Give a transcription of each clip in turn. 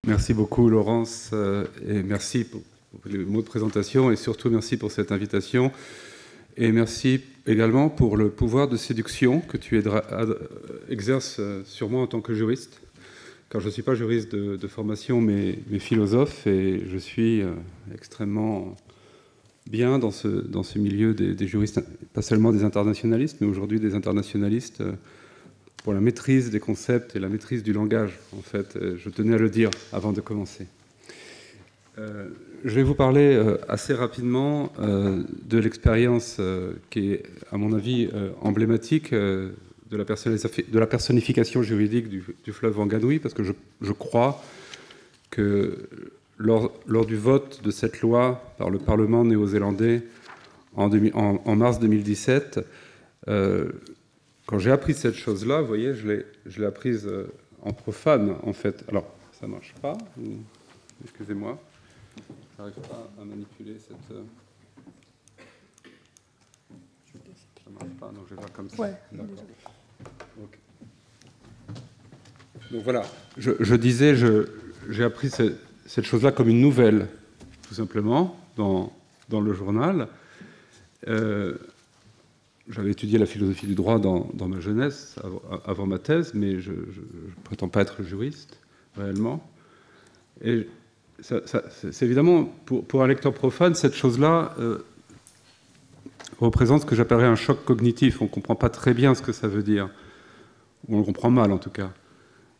Merci beaucoup, Laurence, et merci pour les mots de présentation, et surtout merci pour cette invitation. Et merci également pour le pouvoir de séduction que tu exerces sur moi en tant que juriste, car je ne suis pas juriste de formation, mais philosophe, et je suis extrêmement bien dans ce milieu des juristes, pas seulement des internationalistes, mais aujourd'hui des internationalistes pour la maîtrise des concepts et la maîtrise du langage, en fait. Je tenais à le dire avant de commencer. Je vais vous parler assez rapidement de l'expérience qui est, à mon avis, emblématique de la personnification juridique du fleuve Wanganui, parce que je crois que lors du vote de cette loi par le Parlement néo-zélandais en mars 2017, quand j'ai appris cette chose-là, vous voyez, je l'ai apprise en profane, en fait. Alors, ça ne marche pas. Excusez-moi. Je n'arrive pas à manipuler cette... Ça ne marche pas, donc je vais faire comme ça. Ouais. D'accord. Okay. Donc voilà, je disais, j'ai appris cette chose-là comme une nouvelle, tout simplement, dans le journal. J'avais étudié la philosophie du droit dans ma jeunesse, avant ma thèse, mais je ne prétends pas être juriste, réellement. Et c'est évidemment, pour un lecteur profane, cette chose-là représente ce que j'appellerais un choc cognitif. On ne comprend pas très bien ce que ça veut dire, ou on le comprend mal, en tout cas.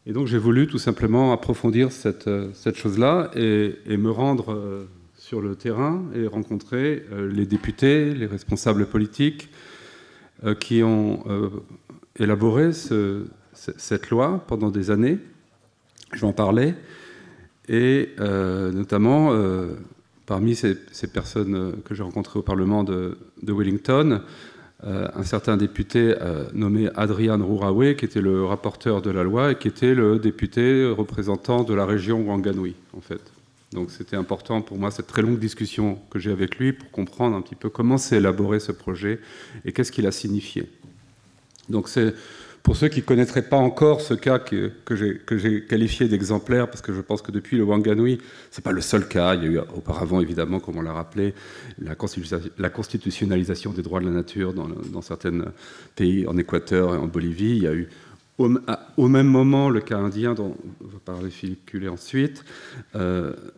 Et donc j'ai voulu tout simplement approfondir cette chose-là et me rendre sur le terrain et rencontrer les députés, les responsables politiques, qui ont élaboré cette loi pendant des années. Je vais en parler. Et notamment, parmi ces personnes que j'ai rencontrées au Parlement de Wellington, un certain député nommé Adrian Rurawe, qui était le rapporteur de la loi et qui était le député représentant de la région Wanganui, en fait. Donc c'était important pour moi, cette très longue discussion que j'ai avec lui, pour comprendre un petit peu comment s'est élaboré ce projet et qu'est-ce qu'il a signifié. Donc c'est pour ceux qui ne connaîtraient pas encore ce cas que j'ai qualifié d'exemplaire, parce que je pense que depuis le Wanganui, ce n'est pas le seul cas. Il y a eu auparavant, évidemment, comme on l'a rappelé, la constitutionnalisation des droits de la nature dans certains pays, en Équateur et en Bolivie. Il y a eu au même moment le cas indien, dont va parler Philippe Cullet ensuite.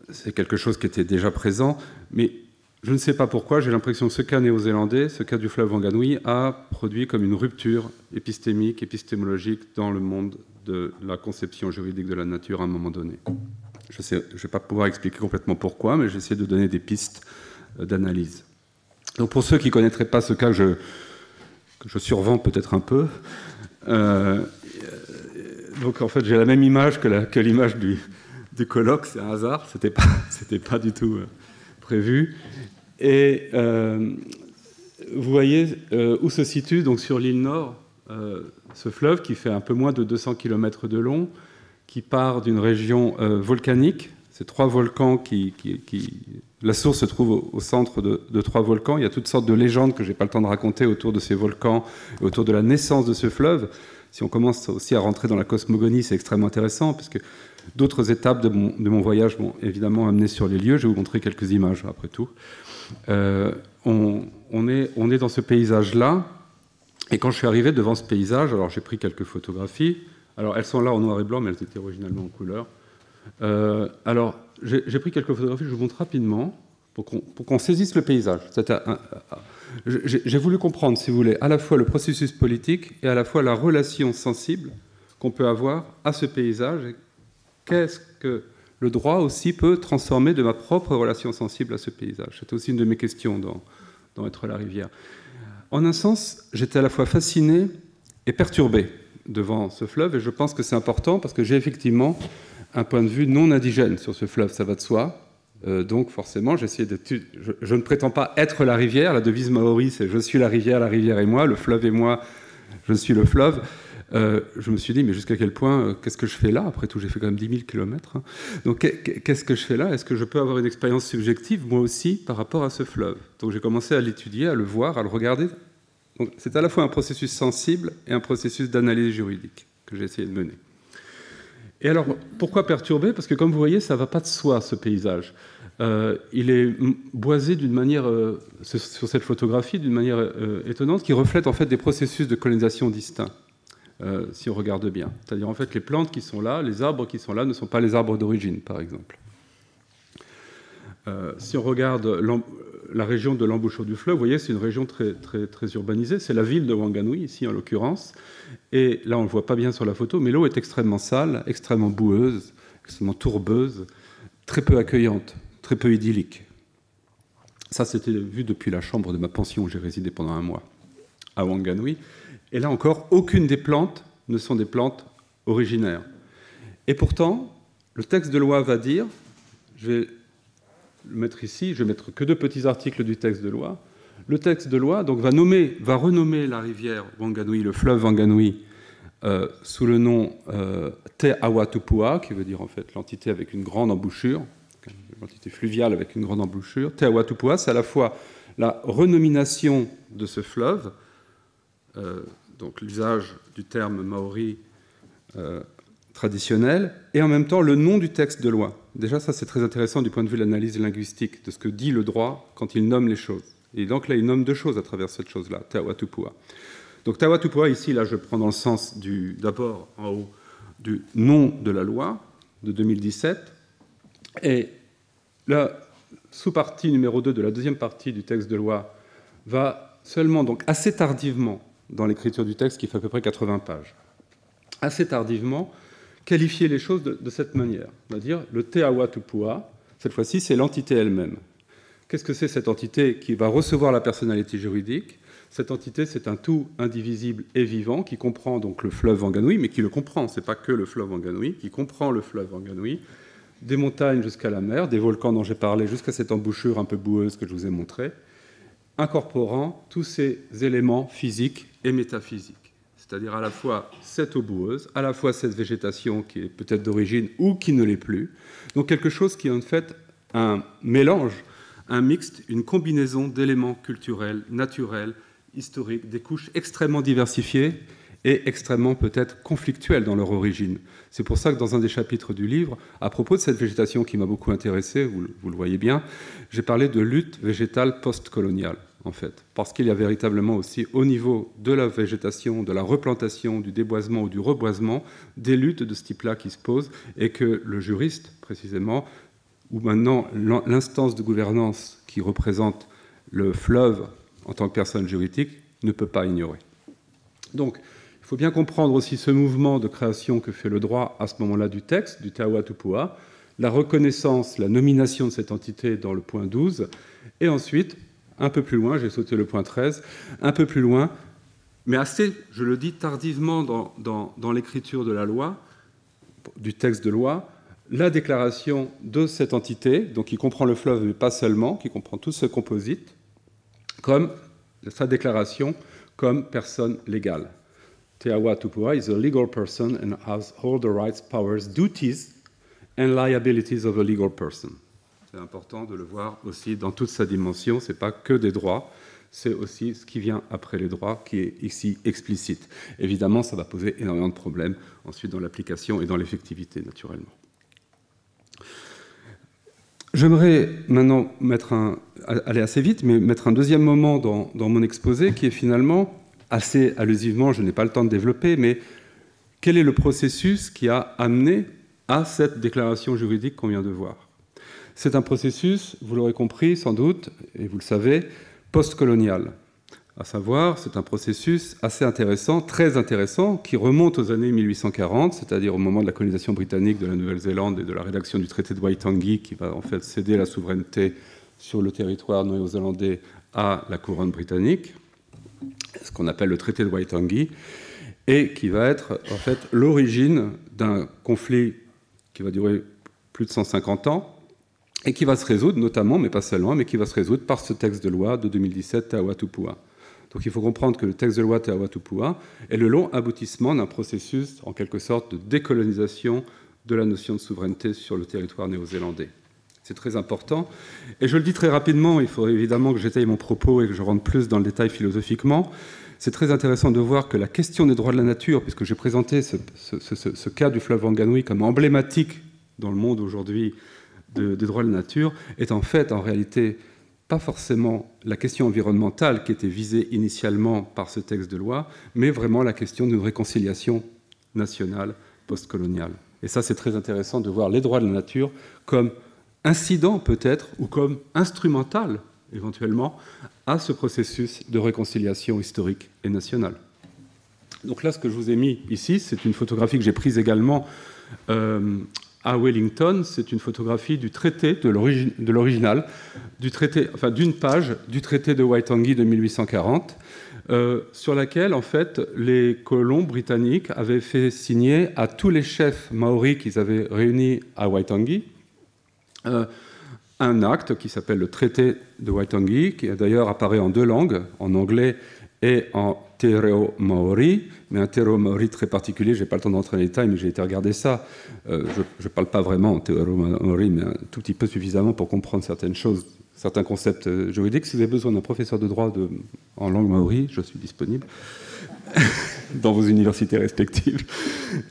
C'est quelque chose qui était déjà présent, mais je ne sais pas pourquoi, j'ai l'impression que ce cas néo-zélandais, ce cas du fleuve Wanganui, a produit comme une rupture épistémique, épistémologique dans le monde de la conception juridique de la nature à un moment donné. Je ne vais pas pouvoir expliquer complètement pourquoi, mais j'essaie de donner des pistes d'analyse. Donc pour ceux qui ne connaîtraient pas ce cas, que je survends peut-être un peu, donc en fait j'ai la même image que l'image du colloque, c'est un hasard, c'était pas du tout prévu. Et vous voyez où se situe, donc sur l'île Nord, ce fleuve qui fait un peu moins de 200 km de long, qui part d'une région volcanique. C'est 3 volcans La source se trouve au centre de 3 volcans. Il y a toutes sortes de légendes que je n'ai pas le temps de raconter autour de ces volcans et autour de la naissance de ce fleuve. Si on commence aussi à rentrer dans la cosmogonie, c'est extrêmement intéressant, parce que d'autres étapes de mon voyage m'ont évidemment amené sur les lieux. Je vais vous montrer quelques images, après tout. On est dans ce paysage-là, et quand je suis arrivé devant ce paysage, alors j'ai pris quelques photographies. Alors elles sont là en noir et blanc, mais elles étaient originalement en couleur. Alors j'ai pris quelques photographies, je vous montre rapidement, pour qu'on saisisse le paysage. J'ai voulu comprendre, si vous voulez, à la fois le processus politique et à la fois la relation sensible qu'on peut avoir à ce paysage. Et qu'est-ce que le droit aussi peut transformer de ma propre relation sensible à ce paysage. C'était aussi une de mes questions dans Être la rivière. En un sens, j'étais à la fois fasciné et perturbé devant ce fleuve, et je pense que c'est important parce que j'ai effectivement un point de vue non indigène sur ce fleuve, ça va de soi. Donc forcément, je ne prétends pas être la rivière. La devise maori, c'est « je suis la rivière est moi, le fleuve est moi, je suis le fleuve ». Je me suis dit, mais jusqu'à quel point, qu'est-ce que je fais là? Après tout, j'ai fait quand même 10 000 km. Hein. Donc, qu'est-ce que je fais là? Est-ce que je peux avoir une expérience subjective, moi aussi, par rapport à ce fleuve? Donc, j'ai commencé à l'étudier, à le voir, à le regarder. Donc, c'est à la fois un processus sensible et un processus d'analyse juridique que j'ai essayé de mener. Et alors, pourquoi perturbé? Parce que comme vous voyez, ça ne va pas de soi, ce paysage. Il est boisé d'une manière, sur cette photographie, d'une manière étonnante, qui reflète en fait des processus de colonisation distincts, si on regarde bien. C'est-à-dire en fait les plantes qui sont là, les arbres qui sont là, ne sont pas les arbres d'origine, par exemple. Si on regarde la région de l'embouchure du fleuve, vous voyez, c'est une région très, très, très urbanisée. C'est la ville de Wanganui, ici en l'occurrence. Et là, on ne le voit pas bien sur la photo, mais l'eau est extrêmement sale, extrêmement boueuse, extrêmement tourbeuse, très peu accueillante, très peu idyllique. Ça, c'était vu depuis la chambre de ma pension où j'ai résidé pendant 1 mois à Wanganui. Et là encore, aucune des plantes ne sont des plantes originaires. Et pourtant, le texte de loi va dire, je vais le mettre ici, je vais mettre que 2 petits articles du texte de loi. Le texte de loi donc, va renommer la rivière Wanganui, le fleuve Wanganui, sous le nom Te Awatupua, qui veut dire en fait l'entité avec une grande embouchure, l'entité fluviale avec une grande embouchure. Te Awatupua, c'est à la fois la renomination de ce fleuve, donc l'usage du terme maori traditionnel, et en même temps le nom du texte de loi. Déjà, ça c'est très intéressant du point de vue de l'analyse linguistique, de ce que dit le droit quand il nomme les choses. Et donc là, il nomme 2 choses à travers cette chose-là, Te Awatupua. Donc Te Awatupua, ici, là, je prends dans le sens d'abord en haut du nom de la loi de 2017, et la sous-partie numéro 2 de la deuxième partie du texte de loi va seulement, donc assez tardivement, dans l'écriture du texte, qui fait à peu près 80 pages, assez tardivement, qualifier les choses de cette manière. On va dire le Te Awatupua, cette fois-ci, c'est l'entité elle-même. Qu'est-ce que c'est cette entité qui va recevoir la personnalité juridique? Cette entité, c'est un tout indivisible et vivant qui comprend donc le fleuve Wanganui, mais qui le comprend, ce n'est pas que le fleuve Wanganui, qui comprend le fleuve Wanganui, des montagnes jusqu'à la mer, des volcans dont j'ai parlé jusqu'à cette embouchure un peu boueuse que je vous ai montrée, incorporant tous ces éléments physiques et métaphysiques. C'est-à-dire à la fois cette eau boueuse, à la fois cette végétation qui est peut-être d'origine ou qui ne l'est plus. Donc quelque chose qui est en fait un mélange, un mixte, une combinaison d'éléments culturels, naturels, historiques, des couches extrêmement diversifiées et extrêmement peut-être conflictuelles dans leur origine. C'est pour ça que dans un des chapitres du livre, à propos de cette végétation qui m'a beaucoup intéressé, vous le voyez bien, j'ai parlé de lutte végétale post-coloniale. En fait, parce qu'il y a véritablement aussi, au niveau de la végétation, de la replantation, du déboisement ou du reboisement, des luttes de ce type-là qui se posent, et que le juriste, précisément, ou maintenant l'instance de gouvernance qui représente le fleuve en tant que personne juridique, ne peut pas ignorer. Donc, il faut bien comprendre aussi ce mouvement de création que fait le droit à ce moment-là du texte, du Te Awatupua, la reconnaissance, la nomination de cette entité dans le point 12, et ensuite, un peu plus loin, j'ai sauté le point 13, un peu plus loin, mais assez, je le dis, tardivement dans l'écriture de la loi, du texte de loi, la déclaration de cette entité, donc qui comprend le fleuve, mais pas seulement, qui comprend tout ce composite, comme sa déclaration comme personne légale. Te Awatupua is a legal person and has all the rights, powers, duties and liabilities of a legal person. C'est important de le voir aussi dans toute sa dimension. Ce n'est pas que des droits, c'est aussi ce qui vient après les droits qui est ici explicite. Évidemment, ça va poser énormément de problèmes ensuite dans l'application et dans l'effectivité, naturellement. J'aimerais maintenant aller assez vite, mais mettre un deuxième moment dans mon exposé qui est finalement assez allusivement, je n'ai pas le temps de développer, mais quel est le processus qui a amené à cette déclaration juridique qu'on vient de voir? C'est un processus, vous l'aurez compris sans doute, et vous le savez, post-colonial. À savoir, c'est un processus assez intéressant, très intéressant, qui remonte aux années 1840, c'est-à-dire au moment de la colonisation britannique de la Nouvelle-Zélande et de la rédaction du traité de Waitangi, qui va en fait céder la souveraineté sur le territoire néo-zélandais à la couronne britannique, ce qu'on appelle le traité de Waitangi, et qui va être en fait l'origine d'un conflit qui va durer plus de 150 ans, et qui va se résoudre notamment, mais pas seulement, mais qui va se résoudre par ce texte de loi de 2017, Te Awatupua. Donc il faut comprendre que le texte de loi Te Awatupua est le long aboutissement d'un processus, en quelque sorte, de décolonisation de la notion de souveraineté sur le territoire néo-zélandais. c'est très important. Et je le dis très rapidement, il faut évidemment que j'étaye mon propos et que je rentre plus dans le détail philosophiquement. C'est très intéressant de voir que la question des droits de la nature, puisque j'ai présenté ce cas du fleuve Wanganui comme emblématique dans le monde aujourd'hui des droits de la nature, est en fait, en réalité, pas forcément la question environnementale qui était visée initialement par ce texte de loi, mais vraiment la question d'une réconciliation nationale postcoloniale. Et ça, c'est très intéressant de voir les droits de la nature comme incident peut-être, ou comme instrumental, éventuellement, à ce processus de réconciliation historique et nationale. Donc là, ce que je vous ai mis ici, c'est une photographie que j'ai prise également à Wellington. C'est une photographie du traité, de l'original, du traité, enfin d'une page du traité de Waitangi de 1840, sur laquelle, en fait, les colons britanniques avaient fait signer à tous les chefs maoris qu'ils avaient réunis à Waitangi un acte qui s'appelle le traité de Waitangi, qui d'ailleurs apparaît en deux langues, en anglais et en te reo maori, mais un te reo maori très particulier. Je n'ai pas le temps d'entrer dans les détails, mais j'ai été regarder ça. Je ne parle pas vraiment en te reo maori, mais un tout petit peu suffisamment pour comprendre certaines choses, certains concepts juridiques. Si vous avez besoin d'un professeur de droit en langue maori, je suis disponible dans vos universités respectives.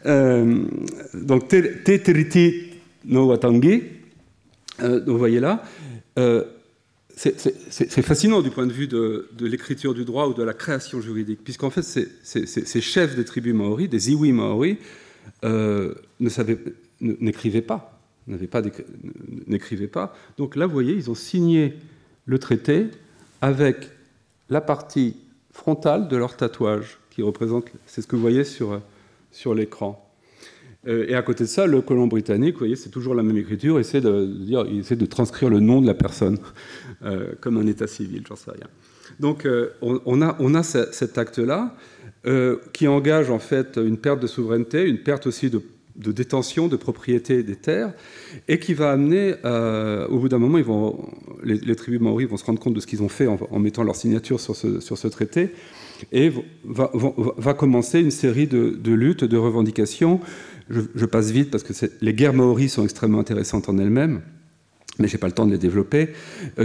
Donc, te tiriti no Waitangi, vous voyez là, c'est fascinant du point de vue de l'écriture du droit ou de la création juridique, puisqu'en fait, ces chefs des tribus maoris, des iwi maoris, n'écrivaient pas. N'écrivaient pas. Donc là, vous voyez, ils ont signé le traité avec la partie frontale de leur tatouage, qui représente, c'est ce que vous voyez sur l'écran. Et à côté de ça, le colon britannique, vous voyez, c'est toujours la même écriture, il essaie de transcrire le nom de la personne, comme un état civil, j'en sais rien. Donc on a cet acte-là, qui engage en fait une perte de souveraineté, une perte aussi de détention, de propriété des terres, et qui va amener, au bout d'un moment, les tribus maoris vont se rendre compte de ce qu'ils ont fait en mettant leur signature sur ce traité, et va commencer une série de luttes, de revendications. Je passe vite parce que les guerres maoris sont extrêmement intéressantes en elles-mêmes, mais je n'ai pas le temps de les développer,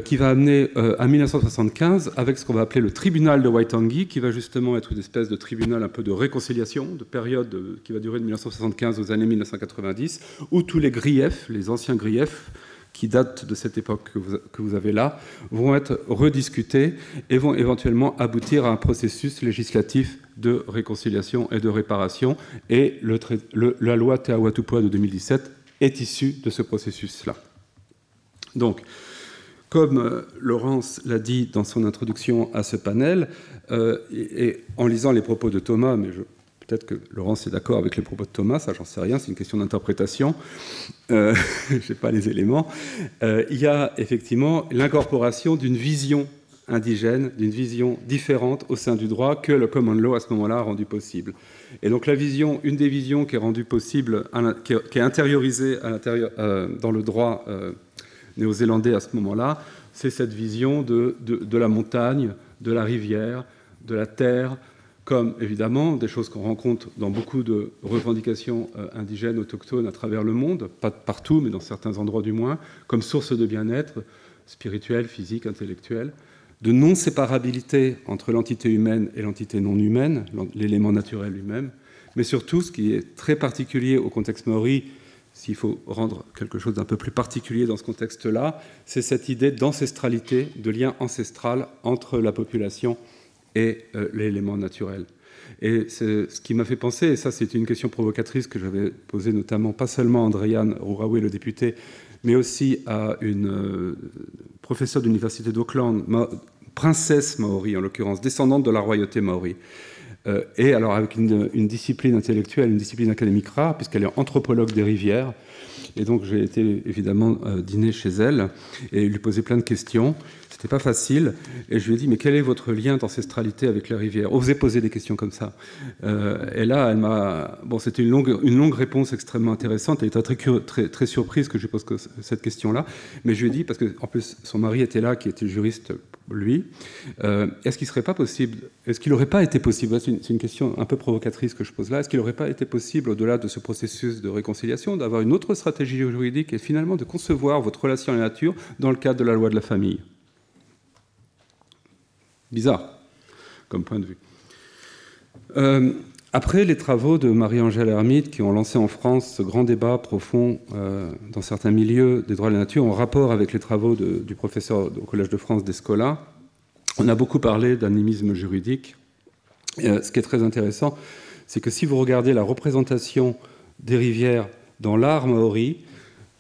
qui va amener à 1975 avec ce qu'on va appeler le tribunal de Waitangi, qui va justement être une espèce de tribunal un peu de réconciliation, de période qui va durer de 1975 aux années 1990, où tous les griefs, les anciens griefs, qui datent de cette époque que vous avez là, vont être rediscutés et vont éventuellement aboutir à un processus législatif de réconciliation et de réparation. Et la loi Te Awatupua de 2017 est issue de ce processus-là. Donc, comme Laurence l'a dit dans son introduction à ce panel, et en lisant les propos de Thomas, mais peut-être que Laurence est d'accord avec les propos de Thomas, ça j'en sais rien, c'est une question d'interprétation, je n'ai pas les éléments, il y a effectivement l'incorporation d'une vision indigène, d'une vision différente au sein du droit que le common law à ce moment-là a rendu possible. Et donc une des visions qui est rendue possible, qui est intériorisée dans le droit néo-zélandais à ce moment-là, c'est cette vision de la montagne, de la rivière, de la terre, comme évidemment des choses qu'on rencontre dans beaucoup de revendications indigènes, autochtones à travers le monde, pas partout, mais dans certains endroits du moins, comme source de bien-être spirituel, physique, intellectuel, de non-séparabilité entre l'entité humaine et l'entité non humaine, l'élément naturel lui-même, mais surtout, ce qui est très particulier au contexte maori, s'il faut rendre quelque chose d'un peu plus particulier dans ce contexte-là, c'est cette idée d'ancestralité, de lien ancestral entre la population et l'élément naturel. Et c'est ce qui m'a fait penser, et ça c'est une question provocatrice que j'avais posée notamment, pas seulement à Andréane Rouraoui, le député, mais aussi à une professeure d'université d'Auckland, princesse maori en l'occurrence, descendante de la royauté maori. Et alors avec une discipline intellectuelle, une discipline académique rare, puisqu'elle est anthropologue des rivières. Et donc j'ai été évidemment dîner chez elle et lui poser plein de questions. C'était pas facile. Et je lui ai dit, mais quel est votre lien d'ancestralité avec la rivière ? Osez poser des questions comme ça. Et là, elle m'a... Bon, c'était une longue réponse extrêmement intéressante. Elle était très surprise que je pose cette question-là. Mais je lui ai dit, parce qu'en plus, son mari était là, qui était juriste lui. Est-ce qu'il serait pas possible, est-ce qu'il n'aurait pas été possible, c'est une question un peu provocatrice que je pose là, est-ce qu'il n'aurait pas été possible, au-delà de ce processus de réconciliation, d'avoir une autre stratégie juridique et finalement de concevoir votre relation à la nature dans le cadre de la loi de la famille? Bizarre, comme point de vue. Après les travaux de Marie-Angèle Hermite, qui ont lancé en France ce grand débat profond dans certains milieux des droits de la nature, en rapport avec les travaux du professeur au Collège de France Descola, on a beaucoup parlé d'animisme juridique. Ce qui est très intéressant, c'est que si vous regardez la représentation des rivières dans l'art maori,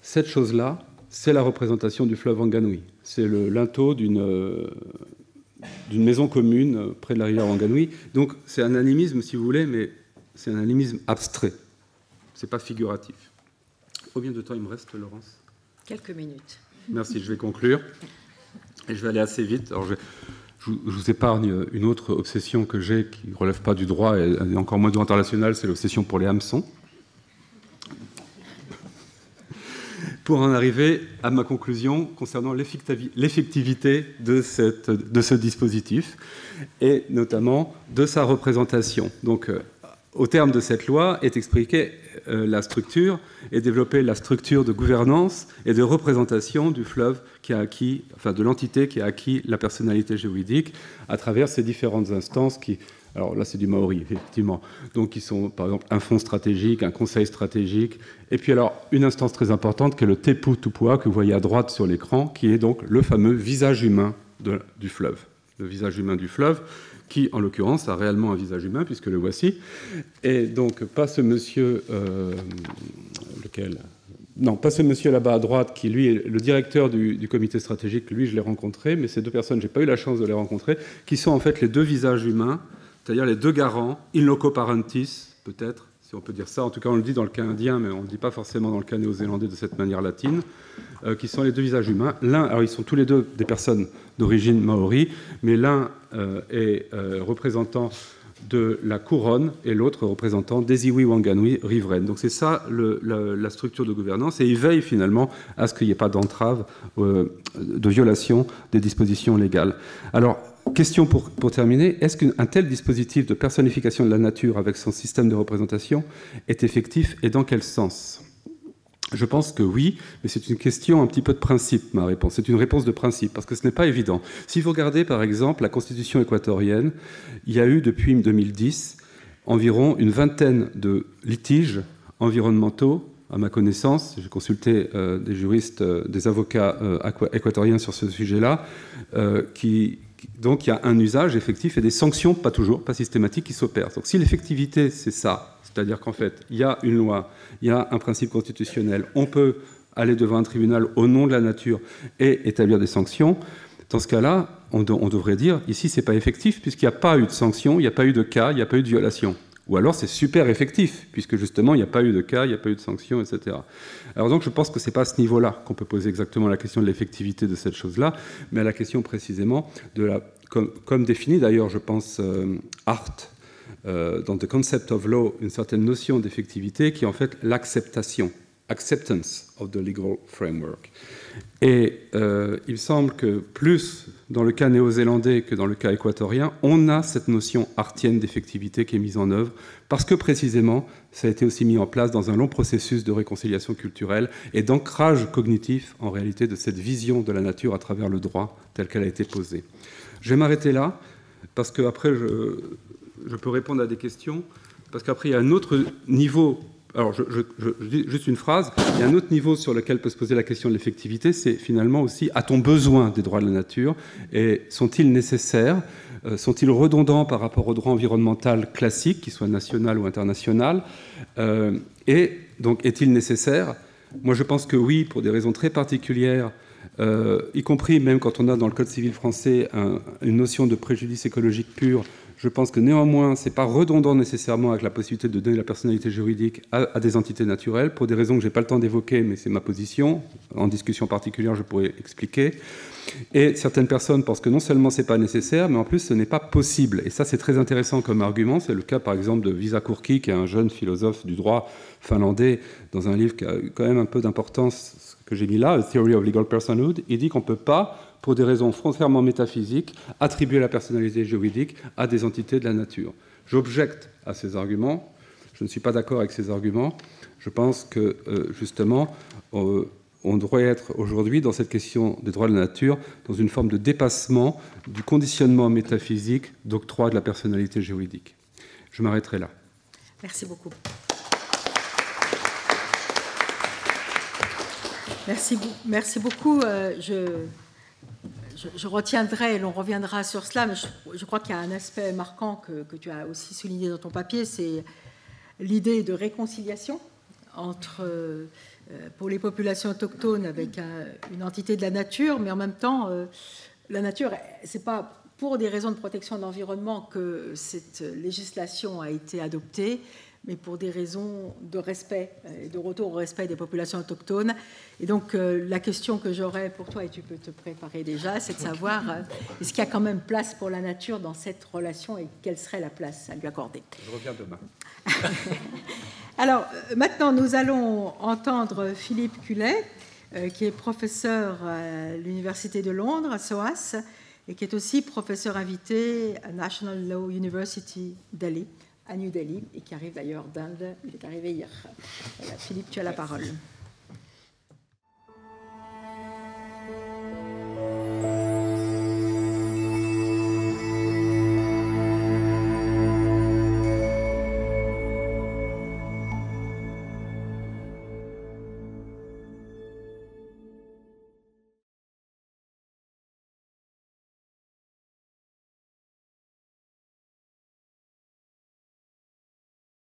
cette chose-là, c'est la représentation du fleuve Wanganui. C'est le linteau d'une maison commune près de la rivière Wanganui. Donc c'est un animisme, si vous voulez, mais c'est un animisme abstrait. C'est pas figuratif. Combien de temps il me reste, Laurence? Quelques minutes. Merci, je vais conclure. Et je vais aller assez vite. Alors je vous épargne une autre obsession que j'ai qui ne relève pas du droit, et encore moins du droit international, c'est l'obsession pour les hameçons. Pour en arriver à ma conclusion concernant l'effectivité de ce dispositif, et notamment de sa représentation. Donc, au terme de cette loi est expliquée la structure et développée la structure de gouvernance et de représentation du fleuve qui a acquis, enfin de l'entité qui a acquis la personnalité juridique à travers ces différentes instances qui... Alors là, c'est du maori, effectivement. Donc, ils sont, par exemple, un fonds stratégique, un conseil stratégique, et puis alors, une instance très importante qui est le Tepu Tupua, que vous voyez à droite sur l'écran, qui est donc le fameux visage humain du fleuve. Le visage humain du fleuve, qui, en l'occurrence, a réellement un visage humain, puisque le voici. Et donc, pas ce monsieur... lequel ? Non, pas ce monsieur là-bas à droite, qui, lui, est le directeur du comité stratégique. Lui, je l'ai rencontré, mais ces deux personnes, je n'ai pas eu la chance de les rencontrer, qui sont en fait les deux visages humains, c'est-à-dire les deux garants, in loco parentis, peut-être, si on peut dire ça. En tout cas, on le dit dans le cas indien, mais on ne le dit pas forcément dans le cas néo-zélandais de cette manière latine, qui sont les deux visages humains. L'un, alors ils sont tous les deux des personnes d'origine maori, mais l'un est représentant de la couronne et l'autre représentant des iwi Wanganui riveraines. Donc c'est ça la structure de gouvernance, et il veille finalement à ce qu'il n'y ait pas d'entrave, de violation des dispositions légales. Alors, question pour terminer, est-ce qu'un tel dispositif de personnification de la nature avec son système de représentation est effectif, et dans quel sens? Je pense que oui, mais c'est une question un petit peu de principe, ma réponse. C'est une réponse de principe, parce que ce n'est pas évident. Si vous regardez, par exemple, la Constitution équatorienne, il y a eu, depuis 2010, environ une vingtaine de litiges environnementaux, à ma connaissance. J'ai consulté des juristes, des avocats équatoriens sur ce sujet-là, donc il y a un usage effectif et des sanctions, pas toujours, pas systématiques, qui s'opèrent. Donc si l'effectivité, c'est ça, c'est-à-dire qu'en fait, il y a une loi, il y a un principe constitutionnel, on peut aller devant un tribunal au nom de la nature et établir des sanctions, dans ce cas-là, on devrait dire, ici, c'est pas effectif, puisqu'il n'y a pas eu de sanctions, il n'y a pas eu de cas, il n'y a pas eu de violation. Ou alors c'est super effectif, puisque justement, il n'y a pas eu de cas, il n'y a pas eu de sanctions, etc. Alors donc, je pense que ce n'est pas à ce niveau-là qu'on peut poser exactement la question de l'effectivité de cette chose-là, mais à la question précisément de la... Comme défini d'ailleurs, je pense, Hart, dans The Concept of Law, une certaine notion d'effectivité qui est en fait l'acceptation, acceptance of the legal framework. Et il semble que plus dans le cas néo-zélandais que dans le cas équatorien, on a cette notion hartienne d'effectivité qui est mise en œuvre, parce que précisément, ça a été aussi mis en place dans un long processus de réconciliation culturelle et d'ancrage cognitif, en réalité, de cette vision de la nature à travers le droit telle qu'elle a été posée. Je vais m'arrêter là, parce qu'après, je peux répondre à des questions, parce qu'après, il y a un autre niveau... Alors, je dis juste une phrase. Il y a un autre niveau sur lequel peut se poser la question de l'effectivité, c'est finalement aussi, a-t-on besoin des droits de la nature? Et sont-ils nécessaires? Sont-ils redondants par rapport au droit environnemental classique, qu'il soit national ou international? Et donc, est-il nécessaire? Moi, je pense que oui, pour des raisons très particulières, y compris même quand on a dans le Code civil français une notion de préjudice écologique pur. Je pense que néanmoins, ce n'est pas redondant nécessairement avec la possibilité de donner la personnalité juridique à des entités naturelles, pour des raisons que je n'ai pas le temps d'évoquer, mais c'est ma position. En discussion particulière, je pourrais expliquer. Et certaines personnes pensent que non seulement ce n'est pas nécessaire, mais en plus ce n'est pas possible. Et ça, c'est très intéressant comme argument. C'est le cas, par exemple, de Visakurki, qui est un jeune philosophe du droit finlandais, dans un livre qui a quand même un peu d'importance, que j'ai mis là, A Theory of Legal Personhood. Il dit qu'on ne peut pas pour des raisons foncièrement métaphysiques, attribuer la personnalité juridique à des entités de la nature. J'objecte à ces arguments. Je ne suis pas d'accord avec ces arguments. Je pense que, justement, on devrait être aujourd'hui, dans cette question des droits de la nature, dans une forme de dépassement du conditionnement métaphysique d'octroi de la personnalité juridique. Je m'arrêterai là. Merci beaucoup. Merci beaucoup. Je retiendrai, et l'on reviendra sur cela, mais je crois qu'il y a un aspect marquant que tu as aussi souligné dans ton papier, c'est l'idée de réconciliation entre, pour les populations autochtones avec une entité de la nature, mais en même temps, la nature, ce n'est pas pour des raisons de protection de l'environnement que cette législation a été adoptée, mais pour des raisons de respect, de retour au respect des populations autochtones. Et donc, la question que j'aurais pour toi, et tu peux te préparer déjà, c'est de savoir est-ce qu'il y a quand même place pour la nature dans cette relation et quelle serait la place à lui accorder. Je reviens demain. Alors, maintenant, nous allons entendre Philippe Cullet, qui est professeur à l'Université de Londres, à SOAS, et qui est aussi professeur invité à National Law University Delhi, à New Delhi, et qui arrive d'ailleurs d'Inde. Il est arrivé hier. Voilà, Philippe, tu as la parole.